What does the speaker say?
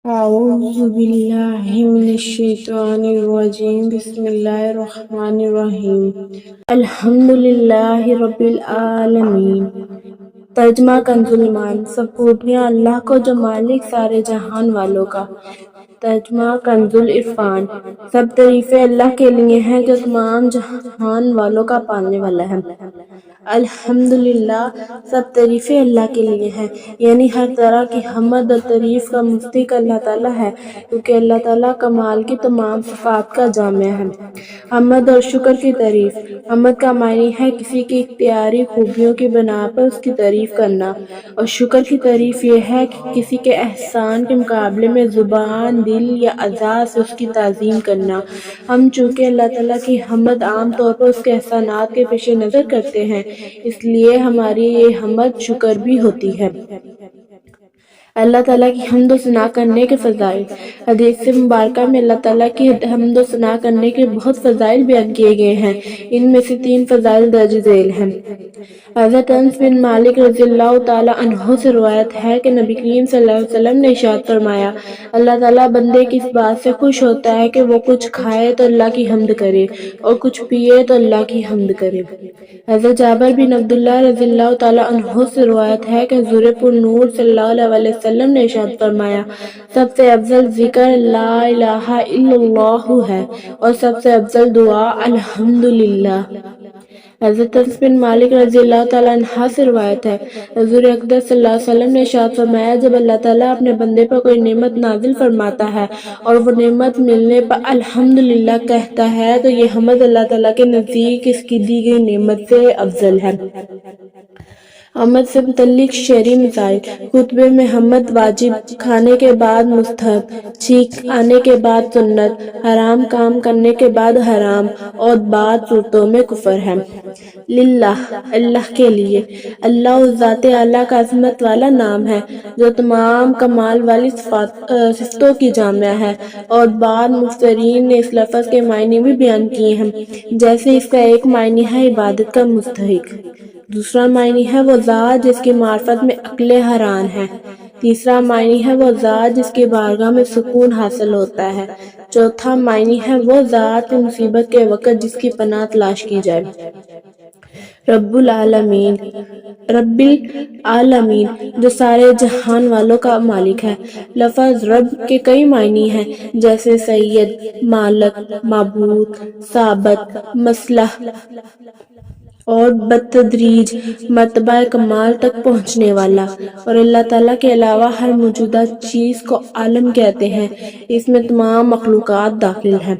أعوذ بالله من الشيطان الرجيم بسم الله الرحمن الرحیم الحمد للہ رب العالمین۔ ترجمہ کنز ایمان۔ سب خوبیاں اللہ کو جو مالک سارے جہان والوں کا۔ ترجمہ کنز عرفان۔ سب تعریفیں اللہ کے لیے ہیں جو تمام جہان والوں کا پالنے والا ہے۔ الحمدللہ، سب تعریفیں اللہ کے لیے ہیں، یعنی ہر طرح کی حمد اور تعریف کا مستحق اللہ تعالیٰ ہے، کیونکہ اللہ تعالیٰ کمال کی تمام صفات کا جامع ہے۔ حمد اور شکر کی تعریف۔ حمد کا معنی ہے کسی کی اختیاری خوبیوں کی بنا پر اس کی تعریف کرنا، اور شکر کی تعریف یہ ہے کہ کسی کے احسان کے مقابلے میں زبان، دل یا اعضاء سے اس کی تعظیم کرنا۔ ہم چونکہ اللہ تعالیٰ کی حمد عام طور پر اس کے احسانات کے پیش نظر کرتے ہیں، اس لیے ہماری یہ حمد شکر بھی ہوتی ہے۔ اللہ تعالیٰ کی حمد و ثنا کرنے کے فضائل۔ حدیث مبارکہ میں اللہ تعالیٰ کی حمد و ثنا کرنے کے بہت فضائل بیان کیے گئے ہیں۔ ان میں سے 3 فضائل درج ذیل ہیں۔ حضرت انس بن مالک رضی اللہ تعالیٰ عنہ سے روایت ہے کہ نبی کریم صلی اللہ علیہ وسلم نے ارشاد فرمایا، اللہ تعالیٰ بندے کی اس بات سے خوش ہوتا ہے کہ وہ کچھ کھائے تو اللہ کی حمد کرے اور کچھ پیے تو اللہ کی حمد کرے۔ حضرت جابر بن عبداللہ رضی اللہ تعالیٰ عنہ سے روایت ہے کہ حضور پرنور صلی اللہ علیہ وسلم نے ارشاد فرمایا، سب سے افضل ذکر لا الہ الا اللہ ہے اور سب سے افضل دعا الحمدللہ۔ حضرت انس بن مالک رضی اللہ تعالیٰ عنہ سے روایت ہے، حضور اقدس صلی اللہ علیہ وسلم نے ارشاد فرمایا، جب اللہ تعالیٰ اپنے بندے پر کوئی نعمت نازل فرماتا ہے اور وہ نعمت ملنے پر الحمدللہ کہتا ہے تو یہ حمد اللہ تعالیٰ کے نزدیک اس کی دی گئی نعمت سے افضل ہے۔ حمد سے متعلق شرعی مسائل۔ خطبے میں حمد واجب، کھانے کے بعد مستحب، چھینک آنے کے بعد سنت، حرام کام کرنے کے بعد حرام، اور بعض صورتوں میں کفر ہے۔ للہ، اللہ کے لیے۔ اللہ ذات اعلیٰ کا عظمت والا نام ہے جو تمام کمال والی صفتوں کی جامع ہے، اور بعض مفسرین نے اس لفظ کے معنی بھی بیان کیے ہیں، جیسے اس کا ایک معنی ہے عبادت کا مستحق، دوسرا معنی ہے وہ ذات جس کی معرفت میں عقل حیران ہے، تیسرا معنی ہے وہ ذات جس کی بارگاہ میں سکون حاصل ہوتا ہے، چوتھا معنی ہے وہ ذات کی مصیبت کے وقت جس کی پناہ تلاش کی جائے۔ رب العالمین۔ رب العالمین جو سارے جہان والوں کا مالک ہے۔ لفظ رب کے کئی معنی ہیں، جیسے سید، مالک، معبود، ثابت، مصلح، اور بتدریج مرتبہ کمال تک پہنچنے والا۔ اور اللہ تعالیٰ کے علاوہ ہر موجودہ چیز کو عالم کہتے ہیں، اس میں تمام مخلوقات داخل ہیں۔